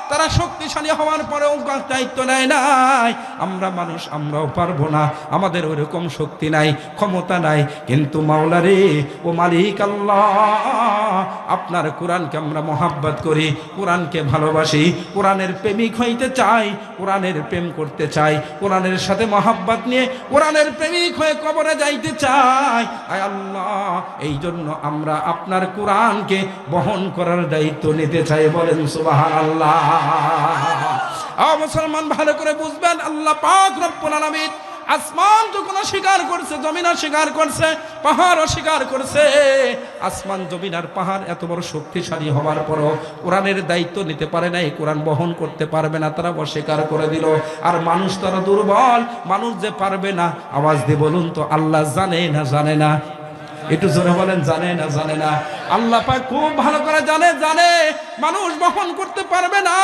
তারা শক্তিশালী হওয়ার পরেও দায়িত্ব নেয় নাই। আমরা মানুষ, আমরাও পারবো না, আমাদের ওইরকম শক্তি নাই, ক্ষমতা নাই, কিন্তু মাওলা রে, ও মালিক আল্লাহ, আপনার কোরআনকে আমরা মহাব্বত করি, কোরআনকে ভালোবাসি, কোরআনের প্রেমিক হইতে চাই, কোরআনের প্রেম করতে চাই, কোরআনের সাথে মহাব্বত নিয়ে কোরআনের প্রেমিক হয়ে কবরে যাইতে চাই। আয় আল্লাহ, এই জন্য আমরা আপনার কোরআনকে বহন করার দায়িত্ব নিতে চাই। বলেন সুবহানাল্লাহ। মুসলমান ভালো করে বুঝবেন, আল্লাহ পাক রব্বুল আলামিন আসমান যখন অস্বীকার করছে, জমিন অস্বীকার করছে, পাহাড় অস্বীকার করছে, আসমান জমিন আর পাহাড় এত বড় শক্তিশালী হওয়ার পরও কোরআনের দায়িত্ব নিতে পারে না, এই কোরআন বহন করতে পারবে না, তারা অস্বীকার করে দিল। আর মানুষ তারা দুর্বল, মানুষ যে পারবে না, আওয়াজ দিয়ে বলুন তো, আল্লাহ জানে না জানে না? একটু জোরে বলেন, জানে না জানে না? আল্লাহ পাক খুব ভালো করে জানে, জানে মানুষ বহন করতে পারবে না,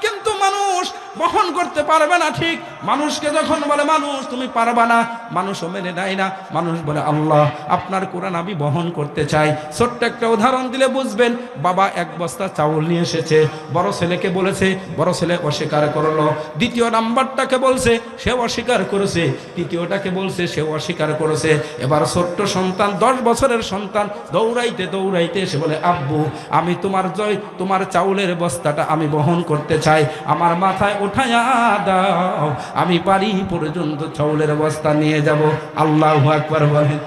কিন্তু মানুষ বহন করতে পারবে না। ঠিক মানুষকে যখন বলে মানুষ তুমি পারবা না, মানুষও মেনে নেয় না। মানুষ বলে আল্লাহ আপনার কোরআন আমি বহন করতে চাই। ছোট্ট একটা উদাহরণ দিলে বুঝবেন। বাবা এক বস্তা চাউল নিয়ে এসেছে, বড় ছেলেকে বলেছে, বড় ছেলে অস্বীকার করলো। দ্বিতীয় নাম্বারটাকে বলছে, সে অস্বীকার করেছে। তৃতীয়টাকে বলছে, সে অস্বীকার করেছে। এবার ছোট্ট সন্তান, 10 বছরের সন্তান দৌড়াইতে দৌড়াইতে এসে বলে আব্বু আমি তোমার চাউলের বস্তাটা আমি বহন করতে চাই, আমার মাথায় উঠাইয়া দাও, আমি বাড়ি পর্যন্ত চাউলের বস্তা নিয়ে যাব। আল্লাহু আকবার বলেন।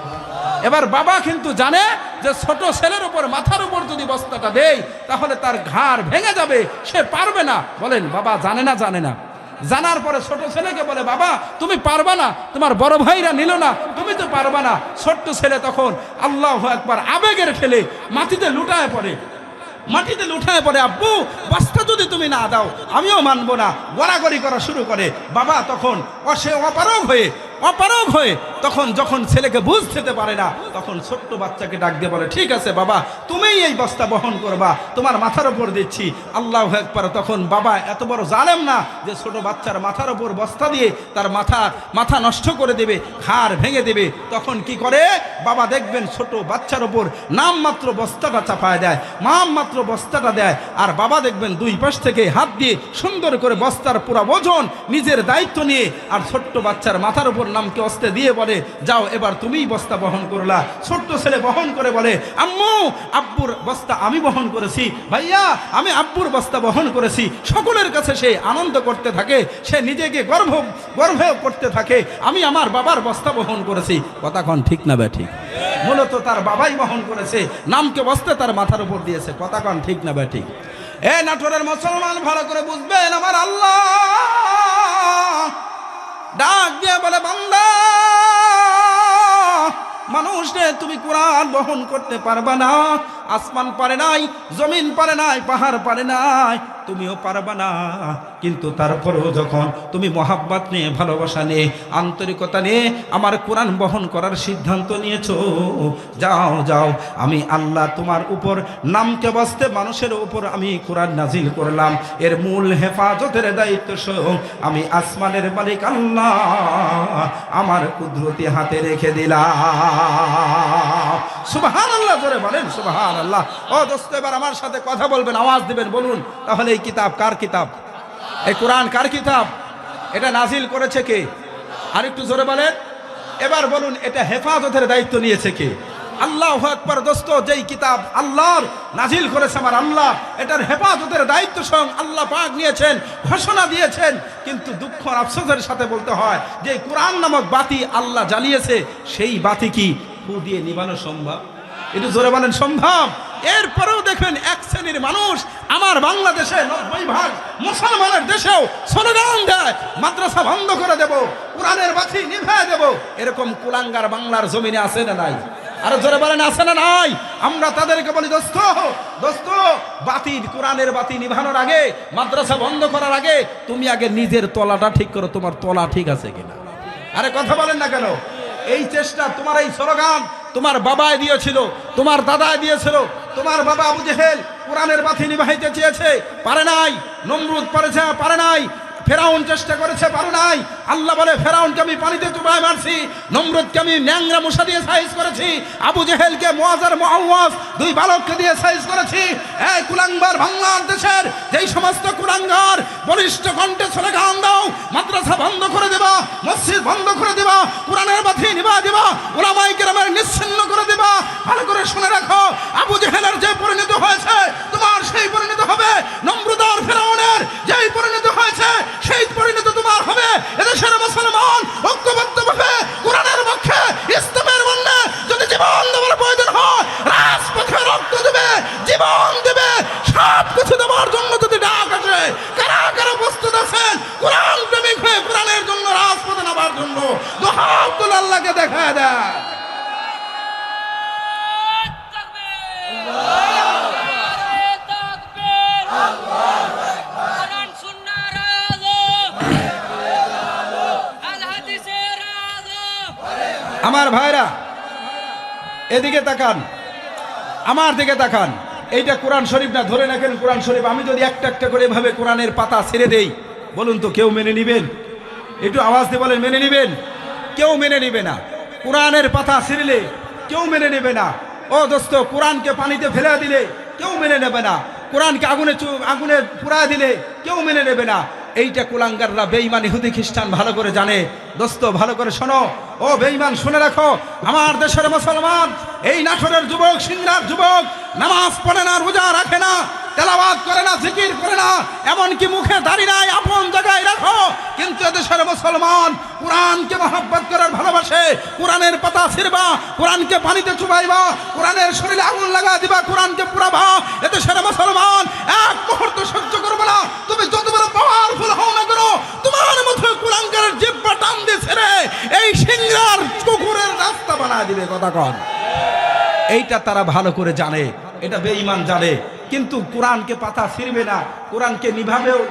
এবার বাবা কিন্তু জানে যে ছোট ছেলের উপর, মাথার উপর যদি বস্তাটা দেই তাহলে তার ঘাড় ভেঙে যাবে, সে পারবে না। বলেন বাবা জানে না? জানে না। জানার পরে ছোট ছেলেকে বলে বাবা তুমি পারবা না, তোমার বড় ভাইরা নিল না, তুমি তো পারবা না। ছোট্ট ছেলে তখন আল্লাহু আকবার আবেগের খেলে মাটিতে লুটায় পড়ে, আব্বু বস্তা যদি তুমি না দাও আমিও মানবো না, গড়াগড়ি করা শুরু করে। বাবা তখন অপারগ হয়ে তখন যখন ছেলেকে বুঝতে পারে না, তখন ছোট্ট বাচ্চাকে ডাক দিয়ে বলে ঠিক আছে বাবা তুমিই এই বস্তা বহন করবা, তোমার মাথার উপর দিচ্ছি। আল্লাহু আকবার। তখন বাবা এত বড় জালেম না যে ছোট বাচ্চার মাথার উপর বস্তা দিয়ে তার মাথা নষ্ট করে দেবে, ঘাড় ভেঙে দেবে। তখন কি করে বাবা দেখবেন ছোট বাচ্চার উপর নামমাত্র বস্তাটা চাপায় দেয়, নামমাত্র বস্তাটা দেয়। আর বাবা দেখবেন দুই পাশ থেকে হাত দিয়ে সুন্দর করে বস্তার পুরো ওজন নিজের দায়িত্ব নিয়ে আর ছোট্ট বাচ্চার মাথার উপর নামকে অস্তে দিয়ে বলে যাও এবার তুমিই বস্তা বহন করলা। ছোট্ট ছেলে বহন করে বলে আম্মু আব্বুর বস্তা আমি বহন করেছি, ভাইয়া আমি আব্বুর বস্তা বহন করেছি। সকলের কাছে সে আনন্দ করতে থাকে, সে নিজেকে গর্ব করতে থাকে আমি আমার বাবার বস্তা বহন করেছি। কথা কোন ঠিক না ব্যাঠিক? মূলত তার বাবাই বহন করেছে, নামকে বস্তা তার মাথার উপর দিয়েছে। কথা কোন ঠিক না ব্যাঠিক? এ নাটোরের মুসলমান ভালো করে বুঝবেন, আমার আল্লাহ ডাক দিয়ে বলে বান্দা মানুষ রে তুমি কোরআন বহন করতে পারবা না, আসমান পারে নাই, জমিন পারে নাই, পাহাড় পারে নাই, তুমিও পারবা না। কিন্তু তারপরেও যখন তুমি মহাব্বত নিয়ে, ভালোবাসা নিয়ে, আন্তরিকতা নিয়ে আমার কোরআন বহন করার সিদ্ধান্ত নিয়েছো, যাও যাও আমি আল্লাহ তোমার উপর নামকে বাঁচতে মানুষের উপর আমি কোরআন নাজিল করলাম, এর মূল হেফাজতের দায়িত্ব স্বয়ং আমি আসমানের মালিক আল্লাহ আমার কুদরতি হাতে রেখে দিলাম। সুবহানাল্লাহ, জোরে বলেন সুবহানাল্লাহ। ও দোস্ত এবার আমার সাথে কথা বলবেন, আওয়াজ দিবেন, বলুন তাহলে এই কিতাব কার কিতাব? এই কোরআন কার কিতাব? এটা নাজিল করেছে কে? আর একটু জোরে বলেন। এবার বলুন এটা হেফাজতের দায়িত্ব নিয়েছে কে? আল্লাহু আকবার। দোস্ত যেই কিতাব আল্লাহর নাজিল করেছে আমার আল্লাহ, এটার হেফাজতের দায়িত্ব স্বয়ং আল্লাহ পাক নিয়েছেন, ঘোষণা দিয়েছেন। কিন্তু দুঃখ আর আফসোসের সাথে বলতে হয় যে কোরআন নামক বাতি আল্লাহ জ্বালিয়েছে, সেই বাতি কি ফু দিয়ে নিবানো সম্ভব? একটু জোরে বলেন সম্ভব? এরপরেও দেখবেন এক শ্রেণীর মানুষ আমার বাংলাদেশে 90% মুসলমানের দেশেও স্লোগান দেয় মাদ্রাসা বন্ধ করে দেব, কোরআনের বাতি নিভিয়ে দেব। এরকম কুলাঙ্গার বাংলার জমিনে আছে না নাই? আরো জোরে বলেন আছে না নাই? আমরা তাদেরকে বলি দোস্ত বাতি, কোরআনের বাতি নিভানোর আগে, মাদ্রাসা বন্ধ করার আগে তুমি আগে নিজের তলাটা ঠিক করো, তোমার তলা ঠিক আছে কিনা। আরে কথা বলেন না কেন? এই চেষ্টা, তোমার এই স্লোগান তোমার বাবায় দিয়েছিল, তোমার দাদায় দিয়েছিল। তোমার বাবা আবু জেহেল কোরআনের বাতি নিভাইতে চেয়েছে, পারে নাই। নমরুদ পারেছে, পারে নাই। ফেরাউন চেষ্টা করেছে, পারে নাই। আল্লাহ বলে ফেরাউনকে আমি পানিতে চুবায় মারছি, নমরুদকে আমি ন্যাংরা মশা দিয়ে সাইজ করেছি, আবু জেহেলকে মুআজ আর মুআওয়াজ দুই বালককে দিয়ে সাইজ করেছি। এই কুলাঙ্গার বাংলাদেশের যেই সমস্ত কুলাঙ্গার বলিষ্ঠ কণ্ঠে স্লোগান দাও মাদ্রাসা বন্ধ করে দেবা, মসজিদ বন্ধ করে দেবা, কোরআনের বাতি নিভা দেবা, উলামায়ে কেরামের নিশ্চিহ্ন করে দেবা, ভালো করে শুনে রাখো আবু জেহেলের যে পরিণত হয়েছে তোমার সেই পরিণত হবে, নমরুদ আর ফেরাউনের যেই পরিণত হয়েছে সেই পরিণত তোমার হবে। এদেশের মুসলমান ঐক্যবদ্ধভাবে কোরআনের পক্ষে, ইসলামের বন্যে যদি জীবন দেওয়ার প্রয়োজন হয় রাজপথে রক্ত দেবে, জীবন দেবে, সব কিছু দেওয়ার জন্য যদি ডাক আসে, কারা কারা প্রস্তুত আছেন কোরআন প্রেমিক হয়ে কোরআনের জন্য রাজপথে নামার জন্য? দুহাত তুলে আল্লাহকে দেখায় দেয়। আমার ভাইরা এদিকে তাকান, আমার দিকে তাকান। এইটা কোরআন শরীফ না, ধরে রাখেন কোরআন শরীফ। আমি যদি একটা একটা করে এভাবে কোরআনের পাতা ছেড়ে দেই বলুন তো কেউ মেনে নিবেন? একটু আওয়াজ দিয়ে বলেন মেনে নিবেন? কেউ মেনে নিবে না। কোরআনের পাতা ছিঁড়লে কেউ মেনে নেবে না। ও দোস্ত, কোরআনকে পানিতে ফেলে দিলে কেউ মেনে নেবে না। কোরআনকে আগুনে পুড়া দিলে কেউ মেনে নেবে না। এইটা কুলাঙ্গাররা, বেঈমান ইহুদি খ্রিস্টান ভালো করে জানে। দোস্ত ভালো করে শোনো, ও বেঈমান শুনে রাখো, আমার দেশের মুসলমান এই নাটোরের যুবক, সিংড়ার যুবক নামাজ পড়ে না, রোজা রাখে না, তেলাওয়াত করে না, জিকির করে না, এমনকি মুখে দাড়ি নাই, আপন জায়গায় রাখো, কিন্তু এদেশের মুসলমান কোরআনকে মহব্বত করার ভালোবাসে। কোরআনের পাতা ছিঁড়বা, কোরআনকে পানিতে চুবাইবা, কোরআনের শরীরে আগুন লাগা দিবা, কোরআনকে পুরাবা। এদেশের মুসলমান এক মুহূর্ত সহ্য করবে না। তুমি যত বড় পাওয়ারফুল হও না কেন, তোমার মতো কুলাঙ্গারের জিহ্বা টান দিয়ে ছেড়ে এই সিংহার কুকুরের রাস্তা বানায় দিবে। কথা কন, এইটা তারা ভালো করে জানে, এটা বেঈমান জানে। কিন্তু কোরআনকে পাতা ছিঁড়বে না, কোরআনকে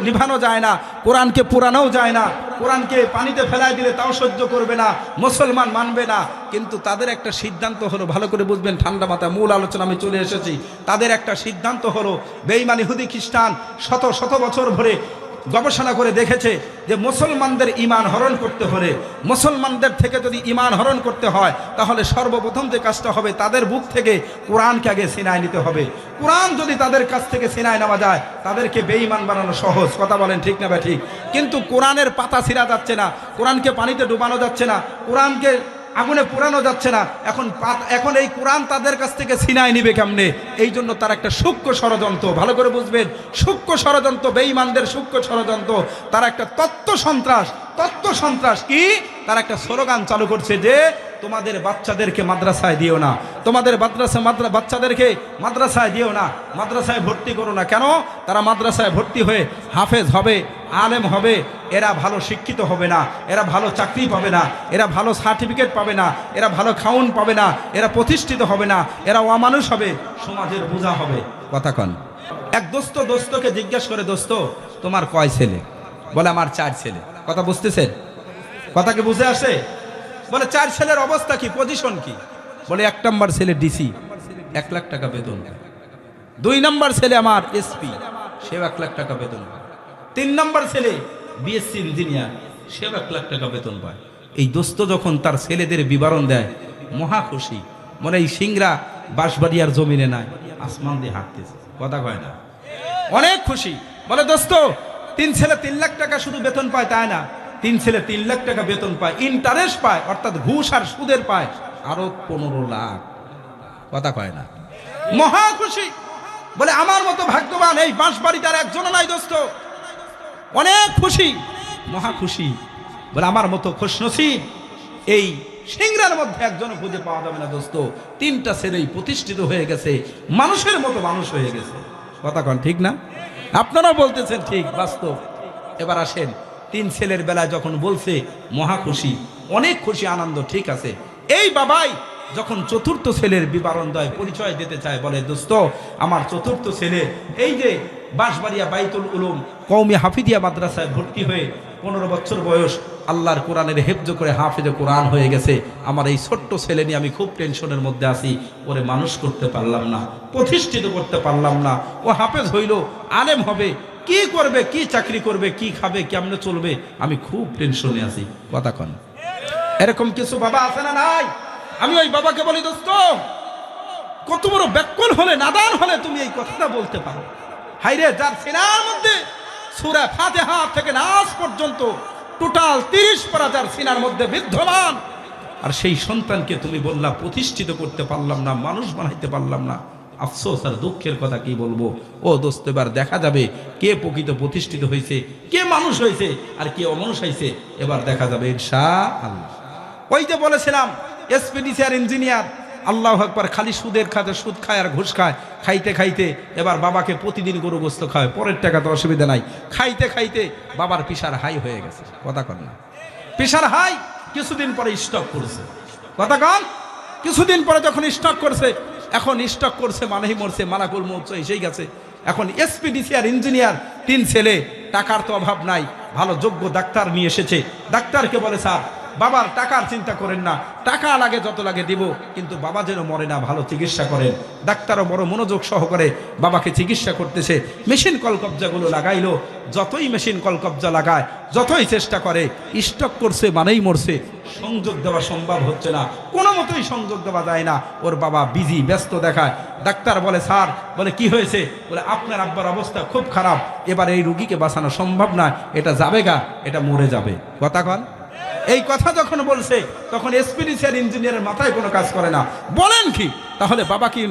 নিভানো যায় না, কোরআনকে পুরানোও যায় না, কোরআনকে পানিতে ফেলাই দিলে তাও সহ্য করবে না, মুসলমান মানবে না। কিন্তু তাদের একটা সিদ্ধান্ত হলো, ভালো করে বুঝবেন, ঠান্ডা মাথায় মূল আলোচনা আমি চলে এসেছি। তাদের একটা সিদ্ধান্ত হলো, বেঈমান ইহুদি খ্রিস্টান শত শত বছর ধরে গবেষণা করে দেখেছে যে মুসলমানদের ঈমান হরণ করতে হলে, মুসলমানদের থেকে যদি ঈমান হরণ করতে হয়, তাহলে সর্বপ্রথম যে কাজটা হবে, তাদের বুক থেকে কোরআনকে আগে ছিনায় নিতে হবে। কোরআন যদি তাদের কাছ থেকে ছিনায় নেওয়া যায়, তাদেরকে বেঈমান বানানো সহজ। কথা বলেন ঠিক না বা ঠিক? কিন্তু কোরআনের পাতা ছিঁড়া যাচ্ছে না, কোরআনকে পানিতে ডুবানো যাচ্ছে না, কোরআনকে আগুনে পোড়ানো যাচ্ছে না। এখন এই কোরআন তাদের কাছ থেকে ছিনায় নিবে কেমনে? এই জন্য তার একটা সূক্ষ্ম ষড়যন্ত্র, ভালো করে বুঝবেন, সূক্ষ্ম ষড়যন্ত্র, বেঈমানদের সূক্ষ্ম ষড়যন্ত্র। তারা একটা তত্ত্ব সন্ত্রাস কি? তারা একটা স্লোগান চালু করছে যে তোমাদের বাচ্চাদেরকে মাদ্রাসায় দিও না, তোমাদের বাচ্চাদেরকে মাদ্রাসায় দিও না, মাদ্রাসায় ভর্তি করো না। কেন? তারা মাদ্রাসায় ভর্তি হয়ে হাফেজ হবে, আলেম হবে, এরা ভালো শিক্ষিত হবে না, এরা ভালো চাকরি পাবে না, এরা ভালো সার্টিফিকেট পাবে না, এরা ভালো খাউন পাবে না, এরা প্রতিষ্ঠিত হবে না, এরা অমানুষ হবে, সমাজের বোঝা হবে। কথা কন। এক দোস্তকে জিজ্ঞেস করে, দোস্ত তোমার কয় ছেলে? বলে আমার 4 ছেলে। কথা বুঝতেছেন? কথা কি বুঝে আসে? বলে 4 ছেলের অবস্থা কি, পজিশন কি? বলে 1 নম্বর ছেলে ডিসি, 1 লাখ টাকা বেতন পায়। 2 নম্বর ছেলে আমার এসপি, সেও 1 লাখ টাকা বেতন পায়। 3 নম্বর ছেলে বিএসসি ইঞ্জিনিয়ার, সেও 1 লাখ টাকা বেতন পায়। এই দোস্ত যখন তার ছেলেদের বিবরণ দেয়, মহা খুশি। মনে এই সিংড়া বাঁশবাড়িয়ার জমিনে নাই, আসমান দিয়ে হাঁটতেছে। কথা কয় না? অনেক খুশি। বলে দোস্ত 3 ছেলে 3 লাখ টাকা শুধু বেতন পায় তাই না, 3 ছেলে 3 লাখ টাকা বেতন পায়, ইন্টারেস্ট পায়, অর্থাৎ ঘুষ আর সুদের পায় আরো 15 লাখ। কথা কয় না? মহা খুশি। বলে আমার মতো ভাগ্যবান এই বাঁশবাড়িটার একজনও নাই দোস্ত। অনেক খুশি, মহা খুশি। বলে আমার মতো খুশনসিব এই সিংড়ার মধ্যে একজনও খুঁজে পাওয়া যাবে না দোস্ত। 3টা ছেলেই প্রতিষ্ঠিত হয়ে গেছে, মানুষের মতো মানুষ হয়ে গেছে। কথা কন ঠিক না? আপনারাও বলতেছেন ঠিক, বাস্তব। এবার আসেন, 3 ছেলের বেলায় যখন বলছে, মহা খুশি, অনেক খুশি, আনন্দ, ঠিক আছে। এই বাবাই যখন 4র্থ ছেলের বিবরণ দেয়, পরিচয় দিতে চায়, বলে দোস্ত আমার 4র্থ ছেলে এই যে বাঁশবাড়িয়া বাইতুল উলুম কওমি হাফিজিয়া মাদ্রাসায় ভর্তি হয়ে 15 বছর বয়স আল্লাহর কোরআনের হেফজ করে হাফেজে কোরআন হয়ে গেছে। আমার এই ছোট্ট ছেলে নিয়ে আমি খুব টেনশনের মধ্যে আছি, ওরে মানুষ করতে পারলাম না, প্রতিষ্ঠিত করতে পারলাম না। ও হাফেজ হইল, আলেম হবে, কি করবে, কি চাকরি করবে, কি খাবে, কেমনে চলবে, আমি খুব টেনশনে আছি। কথা কন। এরকম কিছু বাবা আছে না নাই? আমি ওই বাবাকে বলি, দোস্ত কত বড় ব্যাকুল হলে, নাদান হলে তুমি এই কথাটা বলতে পারো? হাইরে, যার সিনার মধ্যে সূরা ফাতিহা থেকে নাস পর্যন্ত টোটাল 30 পারা যার সিনার মধ্যে বিদ্যমান, আর সেই সন্তানকে তুমি বললা প্রতিষ্ঠিত করতে পারলাম না, মানুষ বানাইতে পারলাম না। আফসোস আর দুঃখের কথা কি বলবো। ও দোস্ত, এবার দেখা যাবে কে প্রকৃত প্রতিষ্ঠিত হয়েছে, কে মানুষ হয়েছে, আর কে অমানুষ হয়েছে। এবার দেখা যাবে ইনশাআল্লাহ। ওই যে বলেছিলাম এসপিডিসি আর ইঞ্জিনিয়ার, আল্লাহু আকবার, খালি সুদের খাতে সুদ খায় আর ঘুষ খায়, খাইতে খাইতে এবার বাবাকে প্রতিদিন গরু গোস্ত খায়, পরের টাকা তো অসুবিধা নাই, খাইতে খাইতে বাবার প্রেশার হাই হয়ে গেছে। কথা কন না? প্রেশার হাই, কিছুদিন পরে স্টক করছে। কথা কন? কিছুদিন পরে যখন স্টক করছে, এখন স্টক করছে মানেই মরছে, মালাকুল মৌত এসেই গেছে। এখন এসপিডিসি আর ইঞ্জিনিয়ার 3 ছেলে, টাকার তো অভাব নাই, ভালো যোগ্য ডাক্তার নিয়ে এসেছে। ডাক্তারকে বলে, স্যার বাবার টাকার চিন্তা করেন না, টাকা লাগে যত লাগে দিব, কিন্তু বাবা যেন মরে না, ভালো চিকিৎসা করেন। ডাক্তারও বড় মনোযোগ সহকারে বাবাকে চিকিৎসা করতেছে। মেশিন কলকবজাগুলো লাগাইলো, যতই মেশিন কলকবজা লাগায়, যতই চেষ্টা করে, স্টক করছে মানেই মরছে, সংযোগ দেওয়া সম্ভব হচ্ছে না, কোনো মতোই সংযোগ দেওয়া যায় না। ওর বাবা বিজি, ব্যস্ত দেখায়। ডাক্তার বলে, স্যার, বলে কি হয়েছে? বলে আপনার আব্বার অবস্থা খুব খারাপ, এবার এই রুগীকে বাঁচানো সম্ভব না, এটা যাবে গা, এটা মরে যাবে। কথা কন। এই কথা যখন বলছে তখন এসপিডিসিয়ার ইঞ্জিনিয়ারের মাথায় কোনো কাজ করে না। বলেন কি, তাহলে বাবা কি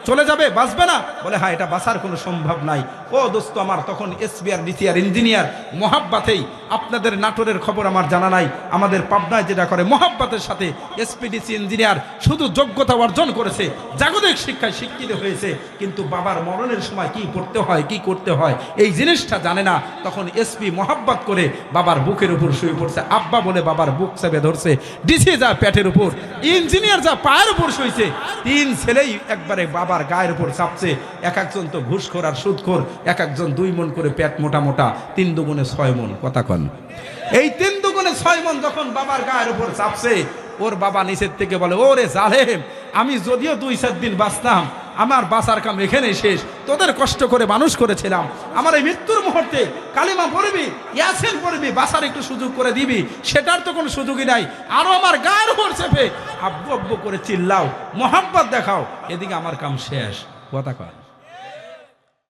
চলে যাবে, বাঁচবে না? বলে হ্যাঁ, এটা বাঁচার কোনো সম্ভব নাই। ও দোস্ত আমার, তখন এসপিআর ডিসিআর ইঞ্জিনিয়ার মহাব্বাতেই, আপনাদের নাটোরের খবর আমার জানা নাই, আমাদের পাবনায় যেটা করে মহাব্বাতের সাথে এসপিডিসি ইঞ্জিনিয়ার শুধু যোগ্যতা অর্জন করেছে, জাগতিক শিক্ষায় শিক্ষিত হয়েছে, কিন্তু বাবার মরণের সময় কি করতে হয়, কি করতে হয় এই জিনিসটা জানে না। তখন এসপি মহাব্বাত করে বাবার বুকের উপর শুয়ে পড়ছে, আব্বা বলে বাবার বুক চেপে ধরছে, ডিসি যা পেটের উপর, ইঞ্জিনিয়ার যা পায়ের উপর শুয়েছে, তিন ছেলেই একবারে বাবার গায়ের উপর চাপছে। এক একজন তো ঘুষখোর আর সুদখোর, এক একজন 2 মণ করে পেট মোটা মোটা, 3 দুগুণে 6 মণ। কথা কন। এই 3 দুগুণে 6 মণ যখন বাবার গায়ের উপর চাপছে, ওর বাবা নিচের থেকে বলে, ওরে জালেম, আমি যদিও 2-4 দিন বাঁচতাম, আমার বাঁচার কাম এখানেই শেষ, তোদের কষ্ট করে মানুষ করেছিলাম, আমার এই মৃত্যুর মুহূর্তে কালিমা পড়বি, ইয়াসিন পড়বি, বাঁচার একটু সুযোগ করে দিবি, সেটার তো কোনো সুযোগই নাই। আরো আমার গায়ের উপর চেপে আব্বু আব্বু করে চিল্লাও, মোহাব্বত দেখাও, এদিকে আমার কাম শেষ। কথা কয়।